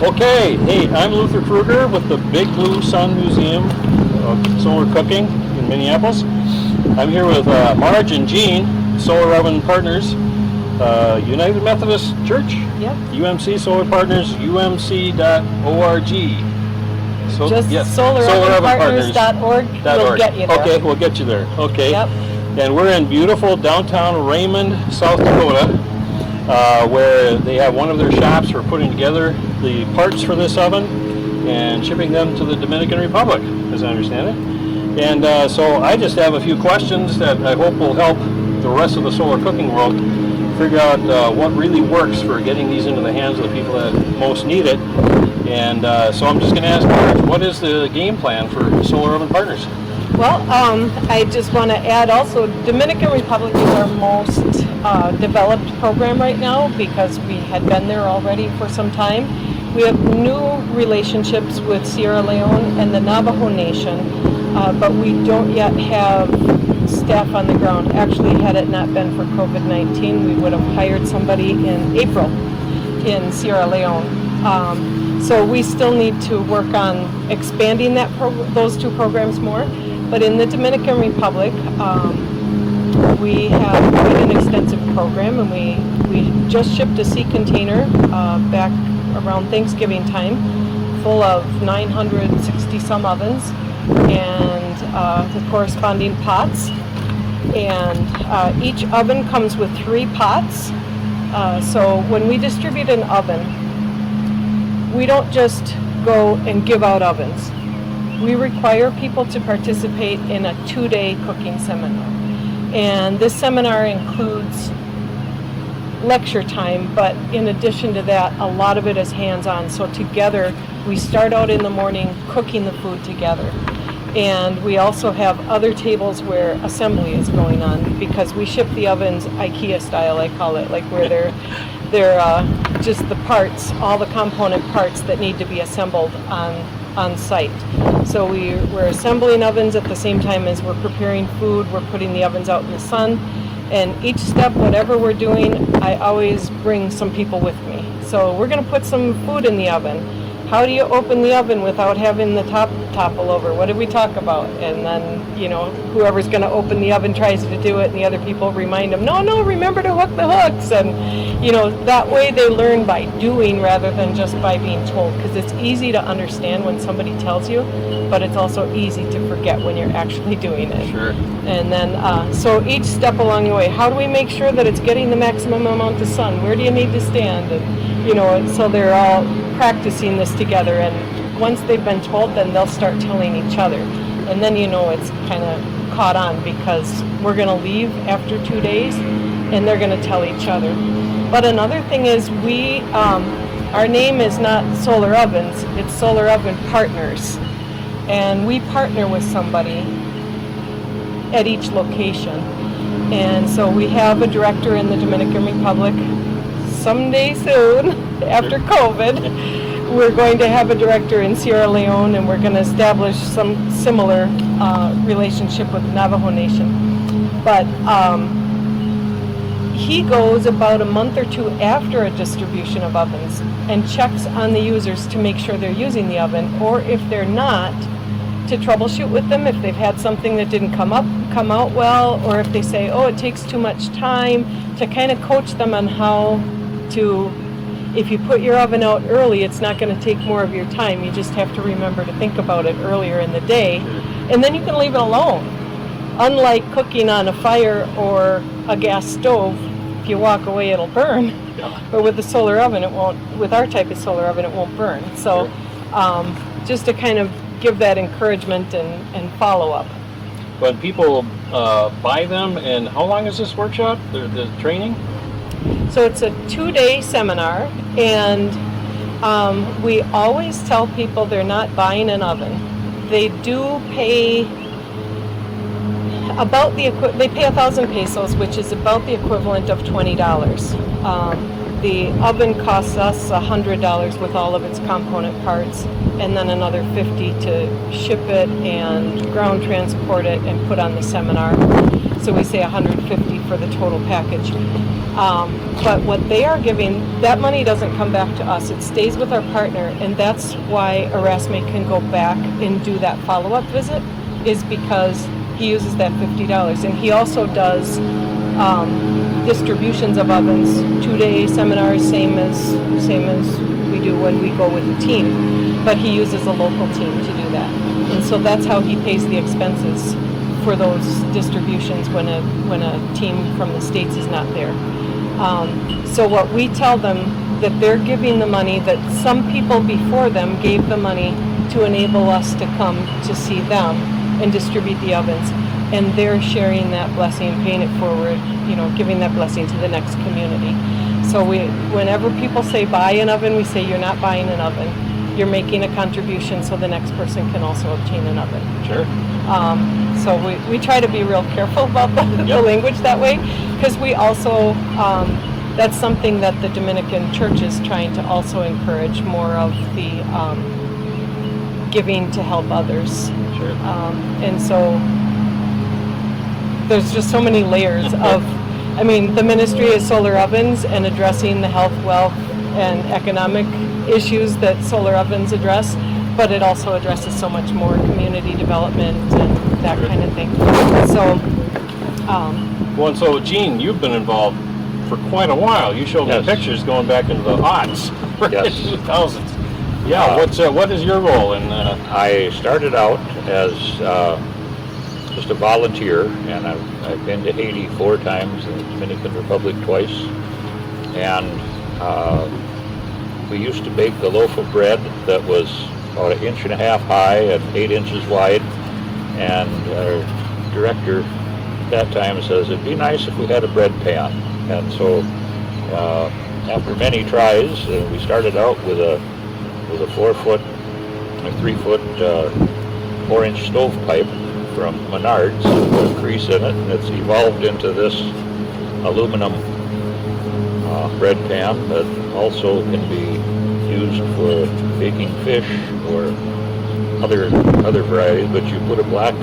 Okay, hey, I'm Luther Kruger with the Big Blue Sun Museum of Solar Cooking in Minneapolis. I'm here with Marj and Jean, Solar Oven Partners, United Methodist Church, yep. UMC Solar Partners, umc.org. So, just solarovenpartners.org will get you there. Okay, we'll get you there. Okay. Yep. And we're in beautiful downtown Raymond, South Dakota, where they have one of their shops for putting together the parts for this oven and shipping them to the Dominican Republic, as I understand it. And so I just have a few questions that I hope will help the rest of the solar cooking world figure out what really works for getting these into the hands of the people that most need it. And so I'm just going to ask Marj, what is the game plan for Solar Oven Partners? Well, I just want to add also, Dominican Republic is our most developed program right now because we had been there already for some time. We have new relationships with Sierra Leone and the Navajo Nation, but we don't yet have staff on the ground. Actually, had it not been for COVID-19, we would have hired somebody in April in Sierra Leone. So we still need to work on expanding those two programs more. But in the Dominican Republic, we have quite an extensive program, and we just shipped a sea container back around Thanksgiving time, full of 960 some ovens and the corresponding pots. And each oven comes with 3 pots. So when we distribute an oven, we don't just go and give out ovens. We require people to participate in a 2-day cooking seminar. And this seminar includes lecture time, but in addition to that, a lot of it is hands-on. So together, we start out in the morning cooking the food together. And we also have other tables where assembly is going on because we ship the ovens IKEA style, I call it, like where they're just the parts, all the component parts that need to be assembled on site. So we're assembling ovens at the same time as we're preparing food. We're putting the ovens out in the sun. And each step, whatever we're doing, I always bring some people with me. So we're going to put some food in the oven. How do you open the oven without having the top topple over? What did we talk about? And then, you know, whoever's going to open the oven tries to do it, and the other people remind them, no, remember to hook the hooks. And, you know, that way they learn by doing rather than just by being told, because it's easy to understand when somebody tells you, but it's also easy to forget when you're actually doing it. Sure. And then, so each step along the way, how do we make sure that it's getting the maximum amount of sun? Where do you need to stand? And, you know, so they're all practicing this together, and once they've been told, then they'll start telling each other, and then you know it's kind of caught on because we're going to leave after 2 days and they're going to tell each other. But another thing is our name is not Solar Ovens, it's Solar Oven Partners, and we partner with somebody at each location. And so we have a director in the Dominican Republic. Someday soon, after COVID, we're going to have a director in Sierra Leone, and we're going to establish some similar relationship with the Navajo Nation. But he goes about a month or 2 after a distribution of ovens and checks on the users to make sure they're using the oven, or if they're not, to troubleshoot with them if they've had something that didn't come out well, or if they say, oh, it takes too much time, to kind of coach them on how to, if you put your oven out early, it's not going to take more of your time. You just have to remember to think about it earlier in the day, and then you can leave it alone. Unlike cooking on a fire or a gas stove, if you walk away, it'll burn. But with the solar oven, it won't. With our type of solar oven, it won't burn. So, just to kind of give that encouragement and follow up. When people buy them, and how long is this workshop, the training? So it's a 2-day seminar, and we always tell people they're not buying an oven. They do pay they pay 1,000 pesos, which is about the equivalent of $20. The oven costs us $100 with all of its component parts, and then another $50 to ship it and ground transport it and put on the seminar. So we say $150 for the total package. But what they are giving, that money doesn't come back to us. It stays with our partner, and that's why Erasme can go back and do that follow-up visit, is because he uses that $50. And he also does distributions of ovens, 2-day seminars, same as we do when we go with the team. But he uses a local team to do that. And so that's how he pays the expenses for those distributions when a team from the States is not there. So what we tell them, that they're giving the money, that some people before them gave the money to enable us to come to see them and distribute the ovens. And they're sharing that blessing, paying it forward, giving that blessing to the next community. So whenever people say buy an oven, we say you're not buying an oven. You're making a contribution so the next person can also obtain an oven. Sure. So we try to be real careful about the language that way, because we also, that's something that the Dominican Church is trying to also encourage more of the giving to help others. Sure. And so there's just so many layers of, the ministry is solar ovens and addressing the health, wealth, and economic issues that solar ovens address, but it also addresses so much more, community development and that kind of thing. So, and so Gene, you've been involved for quite a while. You showed me pictures going back into the aughts, Yes. 2000s. Yeah, what is your role in? I started out as just a volunteer, and I've been to Haiti 4 times, and the Dominican Republic twice, and we used to bake a loaf of bread that was about 1.5 inches high and 8 inches wide, and our director at that time says it'd be nice if we had a bread pan. And so after many tries, we started out with a 4-foot, 3-foot, 4-inch stovepipe from Marj with a crease in it, and it's evolved into this aluminum bread pan that also can be used for baking fish or other varieties. But you put a black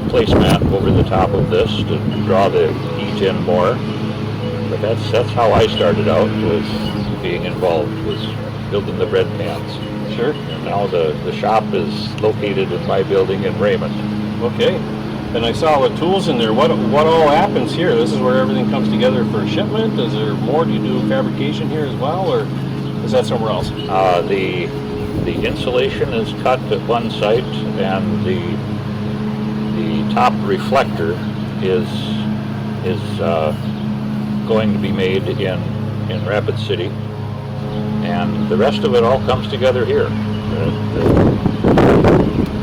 placemat over the top of this to draw the heat in more. But that's how I started out, was being involved, was building the bread pans. Sure. And now the shop is located in my building in Raymond. Okay. And I saw the tools in there. What all happens here? This is where everything comes together for shipment. Is there more? Do you do fabrication here as well, or is that somewhere else? The insulation is cut at one site, and the top reflector is going to be made in Rapid City, and the rest of it all comes together here. The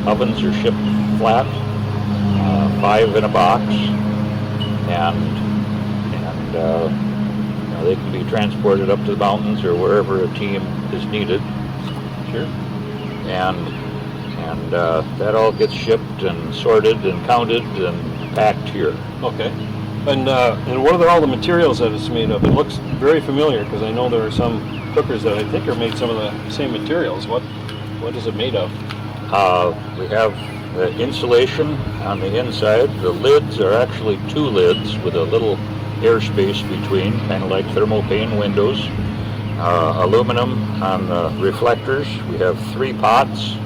ovens are shipped flat, 5 in a box, and they can be transported up to the mountains or wherever a team is needed. Sure. And that all gets shipped and sorted and counted and packed here. Okay. And what are all the materials that it's made of? It looks very familiar, because I know there are some cookers that I think are made some of the same materials. What is it made of? We have the insulation on the inside. The lids are actually 2 lids with a little airspace between, kind of like thermopane windows. Aluminum on the reflectors. We have 3 pots,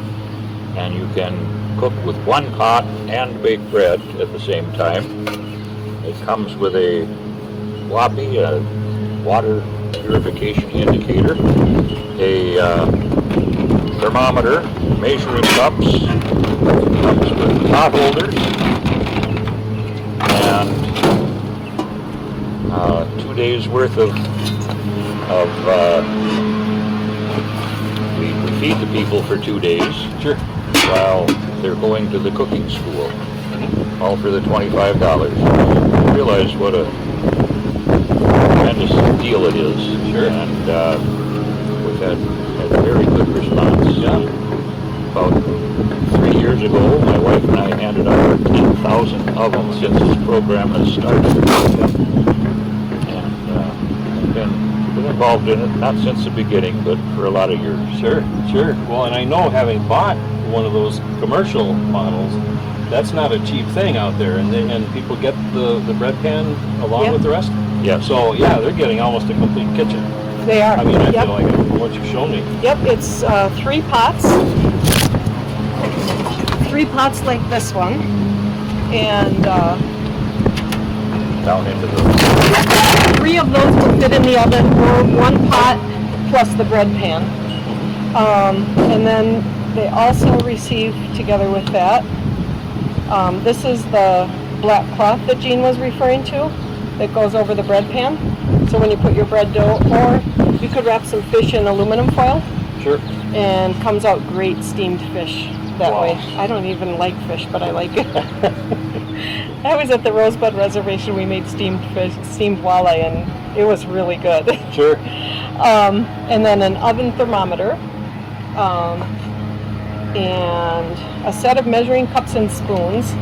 and you can cook with 1 pot and bake bread at the same time. It comes with a WAPI, a water purification indicator, a thermometer, measuring cups, comes with pot holders, and 2 days worth of we feed the people for 2 days. Sure. While they're going to the cooking school, all for the $25. You realize what a tremendous deal it is. Sure. And we've had very good response. Yeah. About 3 years ago, my wife and I handed out our 10,000th ovens since this program has started. And I've been involved in it, not since the beginning, but for a lot of years. Sure. Well, and I know, having bought one of those commercial models, that's not a cheap thing out there, and people get the bread pan along with the rest. Yes. So yeah, they're getting almost a complete kitchen. They are. I mean, I feel like from what you've shown me. Yep, it's 3 pots. 3 pots like this one. And Down into the 3 of those will fit in the oven, or 1 pot plus the bread pan. And then they also receive, together with that, this is the black cloth that Jean was referring to that goes over the bread pan. So when you put your bread dough, or you could wrap some fish in aluminum foil. Sure. And comes out great steamed fish that Wow. way. I don't even like fish, but I like it. I was at the Rosebud Reservation. We made steamed fish, steamed walleye, and it was really good. Sure. And then an oven thermometer, and a set of measuring cups and spoons,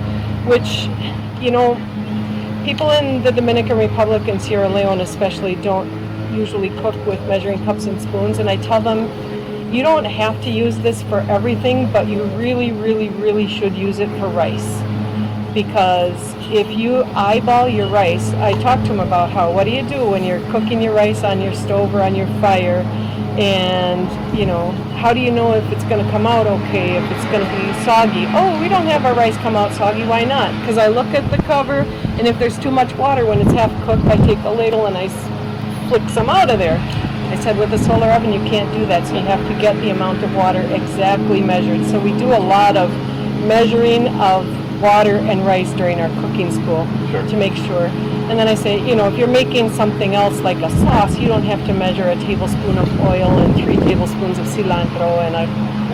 which, you know, people in the Dominican Republic and Sierra Leone especially don't usually cook with measuring cups and spoons, and I tell them, you don't have to use this for everything, but you really, really, really should use it for rice. Because if you eyeball your rice, I talk to them about what do you do when you're cooking your rice on your stove or on your fire, and, you know, how do you know if it's going to come out okay, if it's going to be soggy? Oh, we don't have our rice come out soggy, why not? Because I look at the cover, and if there's too much water when it's half cooked, I take a ladle and I flick some out of there. I said with a solar oven you can't do that, so you have to get the amount of water exactly measured. So we do a lot of measuring of water and rice during our cooking school to make sure. And then I say, you know, if you're making something else like a sauce, you don't have to measure a tablespoon of oil and 3 tablespoons of cilantro and a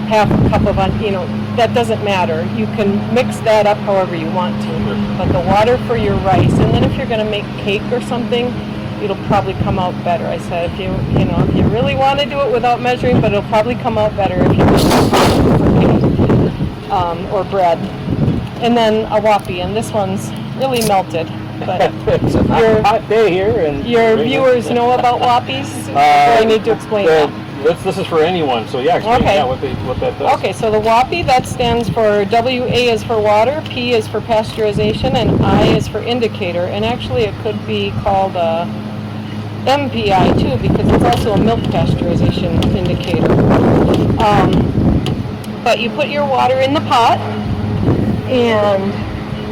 half a cup of, you know, that doesn't matter. You can mix that up however you want to. But the water for your rice, and then if you're going to make cake or something, it'll probably come out better. I said, if you really want to do it without measuring, but it'll probably come out better if you use it for cake or bread. And then a whoppie, and this one's really melted. But It's a hot day here, and your viewers know about whoppies, or I need to explain that. This is for anyone, so yeah, explain what that does. Okay, so the WAPI, that stands for WA is for water, P is for pasteurization, and I is for indicator. And actually it could be called MPI too, because it's also a milk pasteurization indicator. But you put your water in the pot and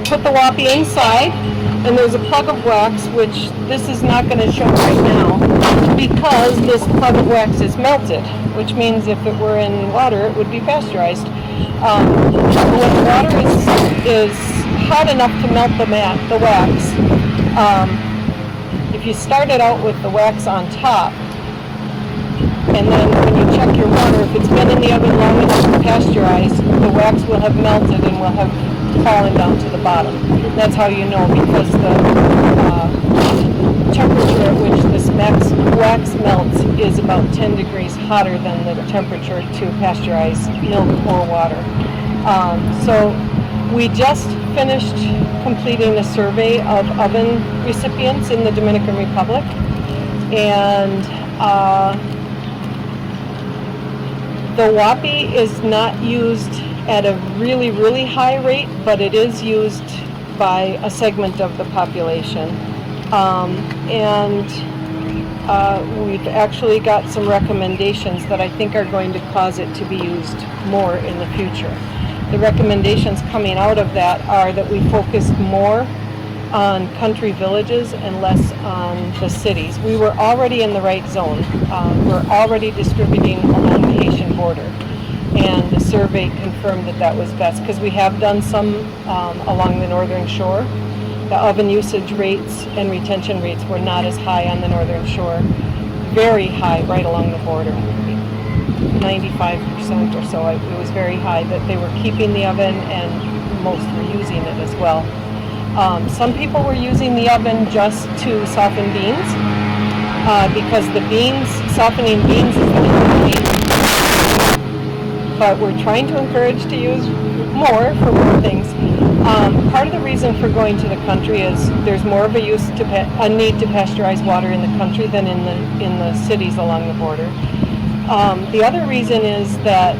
put the WAPI inside, and there's a plug of wax, which this is not going to show right now because this plug of wax is melted, which means if it were in water it would be pasteurized. When the water is hot enough to melt the wax, if you started out with the wax on top, and then when you check your water, if it's been in the oven long enough to pasteurize, the wax will have melted and will have fallen down to the bottom. That's how you know, because the temperature at which this wax melts is about 10 degrees hotter than the temperature to pasteurize milk or water. So we just finished completing a survey of oven recipients in the Dominican Republic, and the WAPI is not used at a really, really high rate, but it is used by a segment of the population. We've actually got some recommendations that I think are going to cause it to be used more in the future. The recommendations coming out of that are that we focus more on country villages and less on the cities. We were already in the right zone. We're already distributing along the Haitian border. And the survey confirmed that that was best, because we have done some along the northern shore. The oven usage rates and retention rates were not as high on the northern shore. Very high right along the border. 95% or so. It was very high that they were keeping the oven, and most were using it as well. Some people were using the oven just to soften beans, because softening beans is the main. But we're trying to encourage to use more for more things. Part of the reason for going to the country is there's more of a need to pasteurize water in the country than in the cities along the border. The other reason is that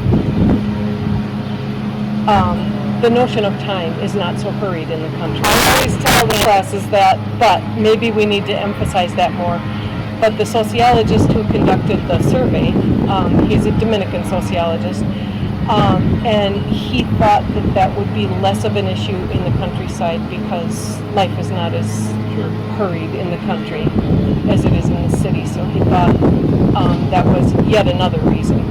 the notion of time is not so hurried in the country. I always tell the classes that, but maybe we need to emphasize that more. But the sociologist who conducted the survey, he's a Dominican sociologist, and he thought that would be less of an issue in the countryside because life is not as hurried in the country as it is in the city. So he thought that was yet another reason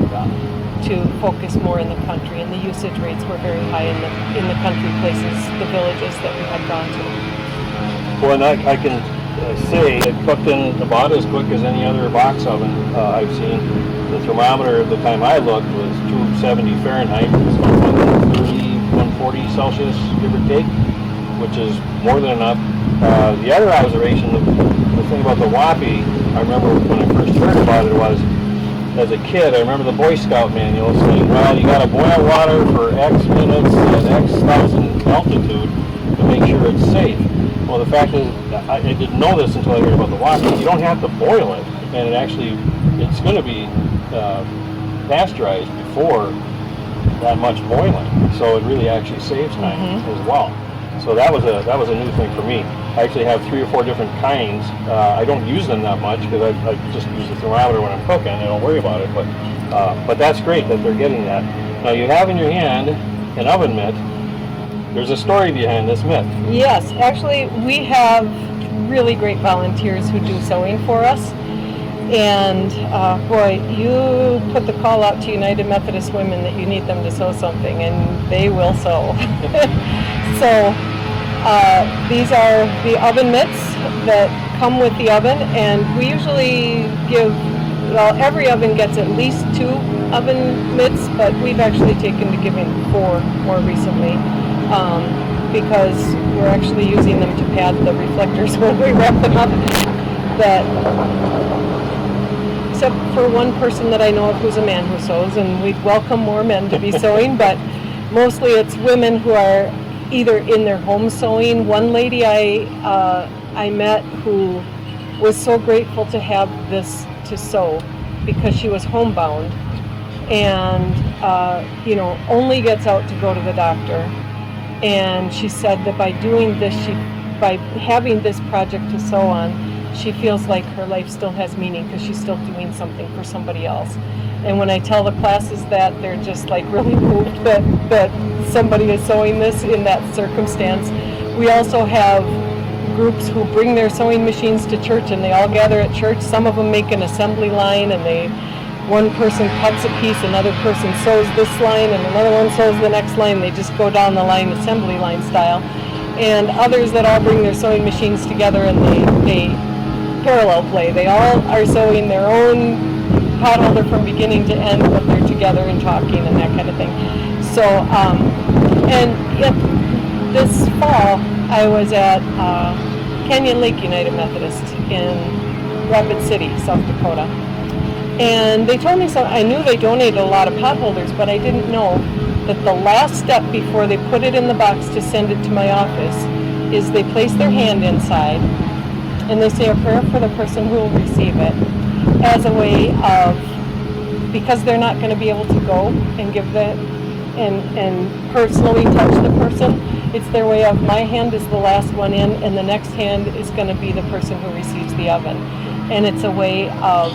to focus more in the country, and the usage rates were very high in the country places, the villages that we had gone to. Well, and I can say it cooked in about as quick as any other box oven I've seen. The thermometer at the time I looked was 270 Fahrenheit, so 130, 140 Celsius, give or take, which is more than enough. The other observation, the thing about the Whoppy, I remember when I first heard about it was, as a kid, I remember the Boy Scout manual saying, well, you got to boil water for X minutes at X thousand altitude to make sure it's safe. Well, the fact is, I didn't know this until I heard about the Whoppy. You don't have to boil it, and it's going to be pasteurized before that much boiling. So it really actually saves time as well. So that was a new thing for me. I actually have 3 or 4 different kinds. I don't use them that much because I just use the thermometer when I'm cooking. I don't worry about it. But that's great that they're getting that. Now you have in your hand an oven mitt. There's a story behind this mitt. Yes, actually we have really great volunteers who do sewing for us. And boy, you put the call out to United Methodist Women that you need them to sew something, and they will sew. So these are the oven mitts that come with the oven, and we usually give, well, every oven gets at least 2 oven mitts, but we've actually taken to giving 4 more recently because we're actually using them to pad the reflectors when we wrap them up. Except for one person that I know of who's a man who sews, and we'd welcome more men to be sewing, but mostly it's women who are either in their home sewing. One lady I met who was so grateful to have this to sew because she was homebound and only gets out to go to the doctor. And she said that by doing this, by having this project to sew on, she feels like her life still has meaning because she's still doing something for somebody else. And when I tell the classes that, they're just like really moved that somebody is sewing this in that circumstance. We also have groups who bring their sewing machines to church, and they all gather at church. Some of them make an assembly line, and one person cuts a piece, another person sews this line, and another one sews the next line. They just go down the line assembly line style. And others that all bring their sewing machines together, and they parallel play. They all are sewing their own potholder from beginning to end, but they're together and talking and that kind of thing. So, this fall I was at Canyon Lake United Methodist in Rapid City, South Dakota. And they told me I knew they donated a lot of potholders, but I didn't know that the last step before they put it in the box to send it to my office is they place their hand inside and they say a prayer for the person who will receive it as a way of, because they're not going to be able to go and give that and personally touch the person, it's their way of, my hand is the last one in and the next hand is going to be the person who receives the oven. And it's a way of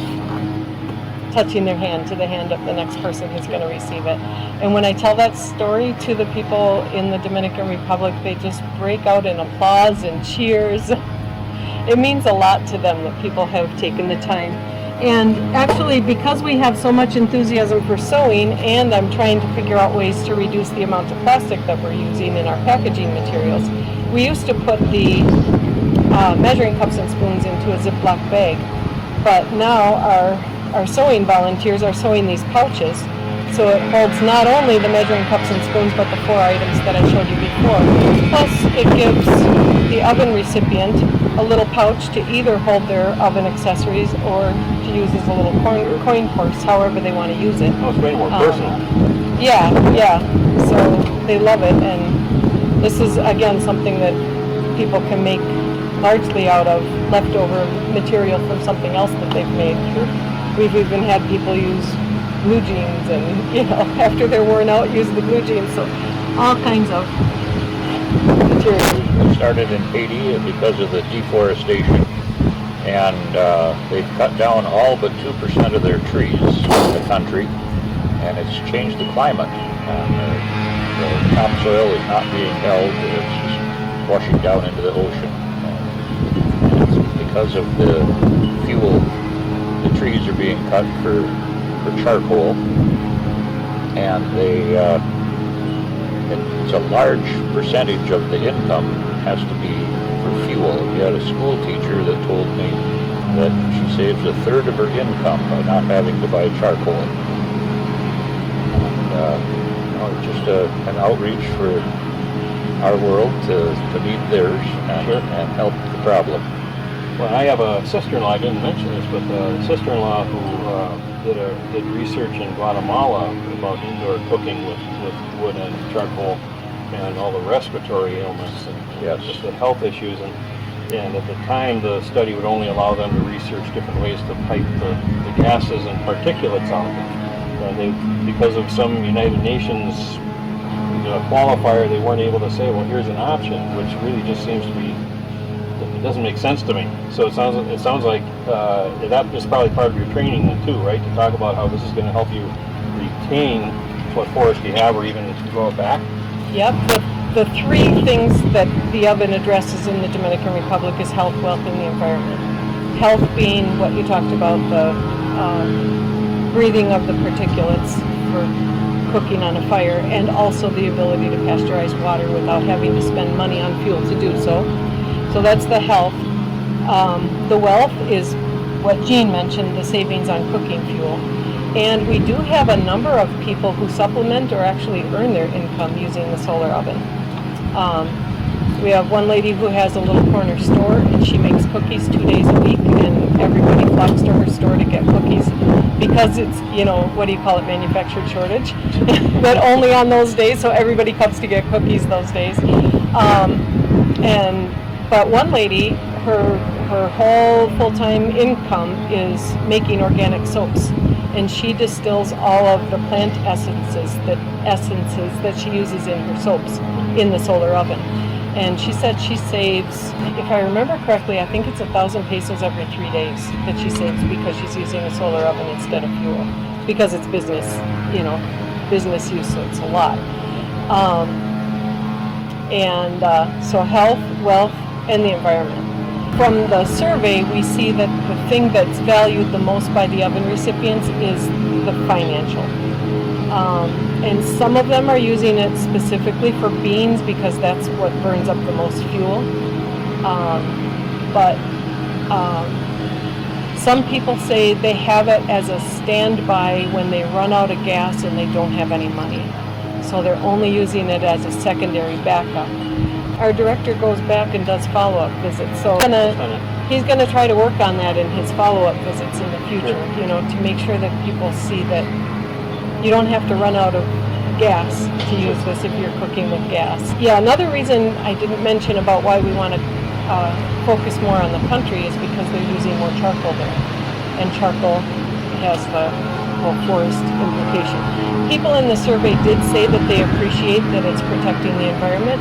touching their hand to the hand of the next person who's going to receive it. And when I tell that story to the people in the Dominican Republic, they just break out in applause and cheers. It means a lot to them that people have taken the time. And actually, because we have so much enthusiasm for sewing, and I'm trying to figure out ways to reduce the amount of plastic that we're using in our packaging materials, we used to put the measuring cups and spoons into a Ziploc bag, but now our sewing volunteers are sewing these pouches, so it holds not only the measuring cups and spoons, but the 4 items that I showed you before. Plus, it gives the oven recipient a little pouch to either hold their oven accessories or to use as a little coin purse, however they want to use it. Oh, it's way more personal. Yeah, yeah. So they love it, and this is again something that people can make largely out of leftover material from something else that they've made. We've even had people use blue jeans, and after they're worn out, use the blue jeans. So all kinds of material. It started in Haiti because of the deforestation, and they've cut down all but 2% of their trees in the country, and it's changed the climate. And the topsoil is not being held; it's just washing down into the ocean. And it's because of the fuel. The trees are being cut for charcoal, and it's a large percentage of the income has to be for fuel. We had a school teacher that told me that she saves a third of her income by not having to buy charcoal. And, just an outreach for our world to meet theirs and help the problem. Well, I have a sister-in-law, I didn't mention this, but a sister-in-law who did research in Guatemala about indoor cooking with wood and charcoal and all the respiratory ailments and just the health issues. And at the time, the study would only allow them to research different ways to pipe the gases and particulates out. And because of some United Nations qualifier, they weren't able to say, well, here's an option, which really just seems to be, it doesn't make sense to me. So it sounds like that is probably part of your training then too, right? To talk about how this is going to help you retain what forest you have or even grow it back. Yep. The three things that the oven addresses in the Dominican Republic is health, wealth, and the environment. Health being what you talked about, the breathing of the particulates for cooking on a fire, and also the ability to pasteurize water without having to spend money on fuel to do so. So that's the health. The wealth is what Jean mentioned, the savings on cooking fuel. And we do have a number of people who supplement or actually earn their income using the solar oven. We have one lady who has a little corner store, and she makes cookies 2 days a week, and everybody flocks to her store to get cookies because it's, what do you call it, manufactured shortage, but only on those days, so everybody comes to get cookies those days. But one lady, her whole full-time income is making organic soaps, and she distills all of the plant essences that she uses in her soaps in the solar oven. And she said she saves, if I remember correctly, I think it's 1,000 pesos every 3 days that she saves because she's using a solar oven instead of fuel, because it's business, business use, so it's a lot. So health, wealth, and the environment. From the survey, we see that the thing that's valued the most by the oven recipients is the financial. And some of them are using it specifically for beans because that's what burns up the most fuel. But some people say they have it as a standby when they run out of gas and they don't have any money. So they're only using it as a secondary backup. Our director goes back and does follow-up visits. So he's going to try to work on that in his follow-up visits in the future, to make sure that people see that you don't have to run out of gas to use this if you're cooking with gas. Yeah, another reason I didn't mention about why we want to focus more on the country is because they're using more charcoal there. And charcoal has the whole forest implication. People in the survey did say that they appreciate that it's protecting the environment.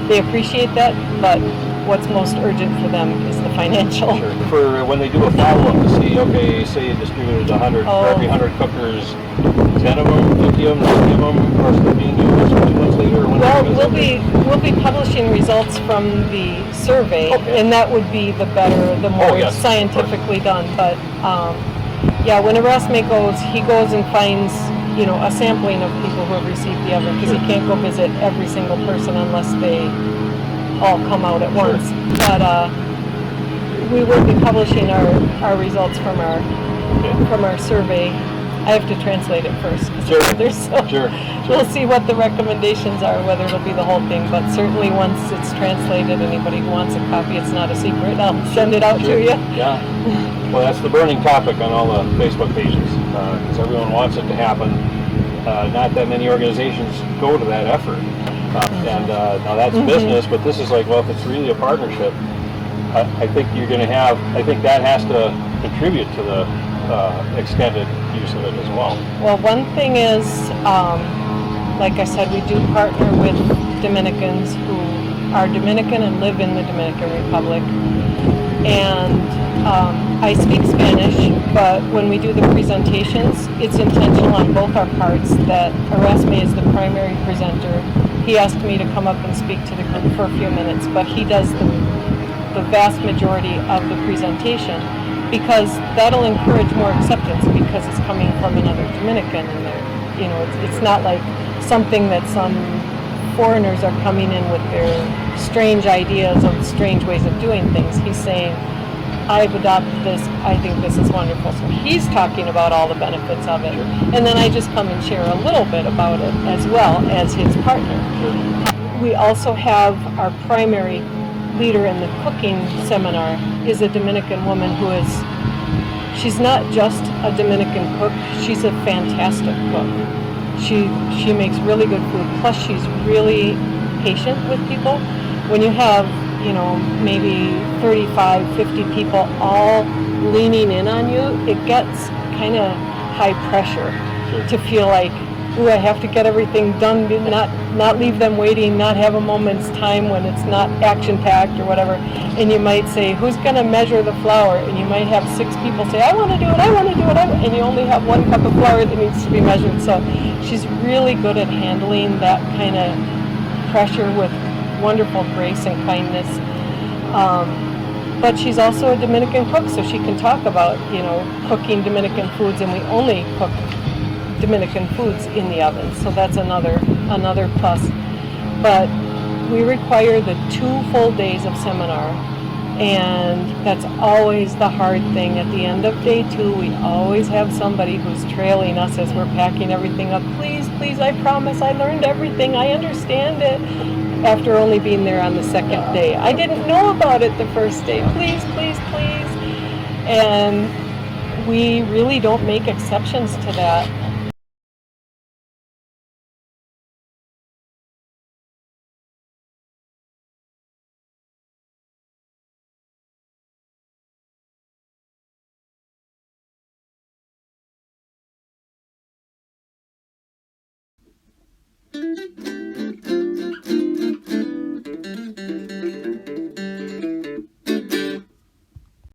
They appreciate that, but what's most urgent for them is the financial. Sure. For when they do a follow-up to see, okay, say you distributed 100, for every 100 cookers, 10 of them, 50 of them, 90 of them are still being used 2 months later? Well, we'll be publishing results from the survey, and that would be the better, the more scientifically done. But when Erasme goes, he goes and finds a sampling of people who have received the oven, because he can't go visit every single person unless they all come out at once. But we will be publishing our results from our survey. I have to translate it first. We'll see what the recommendations are, whether it'll be the whole thing. But certainly once it's translated, anybody who wants a copy, it's not a secret. I'll send it out to you. Yeah. Well, that's the burning topic on all the Facebook pages, because everyone wants it to happen. not that many organizations go to that effort. And now that's business, but this is like, well, if it's really a partnership, I think you're going to have, I think that has to contribute to the extended use of it as well. Well, one thing is, like I said, we do partner with Dominicans who are Dominican and live in the Dominican Republic. And I speak Spanish, but when we do the presentations, it's intentional on both our parts that Erasme is the primary presenter. He asked me to come up and speak to the group for a few minutes, but he does the vast majority of the presentation because that'll encourage more acceptance because it's coming from another Dominican, and it's not like something that some foreigners are coming in with their strange ideas of strange ways of doing things. He's saying, I've adopted this, I think this is wonderful. So he's talking about all the benefits of it. And then I just come and share a little bit about it as well as his partner. We also have our primary leader in the cooking seminar is a Dominican woman who she's not just a Dominican cook, she's a fantastic cook. She makes really good food, plus she's really patient with people. When you have, maybe 35, 50 people all leaning in on you, it gets kind of high pressure to feel like, ooh, I have to get everything done, not leave them waiting, not have a moment's time when it's not action-packed or whatever. And you might say, who's going to measure the flour? And you might have 6 people say, I want to do it, and you only have 1 cup of flour that needs to be measured. So she's really good at handling that kind of pressure with wonderful grace and kindness. But she's also a Dominican cook, so she can talk about, cooking Dominican foods, and we only cook Dominican foods in the oven, so that's another plus. But we require the 2 full days of seminar, and that's always the hard thing. At the end of day 2, we always have somebody who's trailing us as we're packing everything up. Please, I promise I learned everything, I understand it. After only being there on the 2nd day. I didn't know about it the first day. Please. And we really don't make exceptions to that.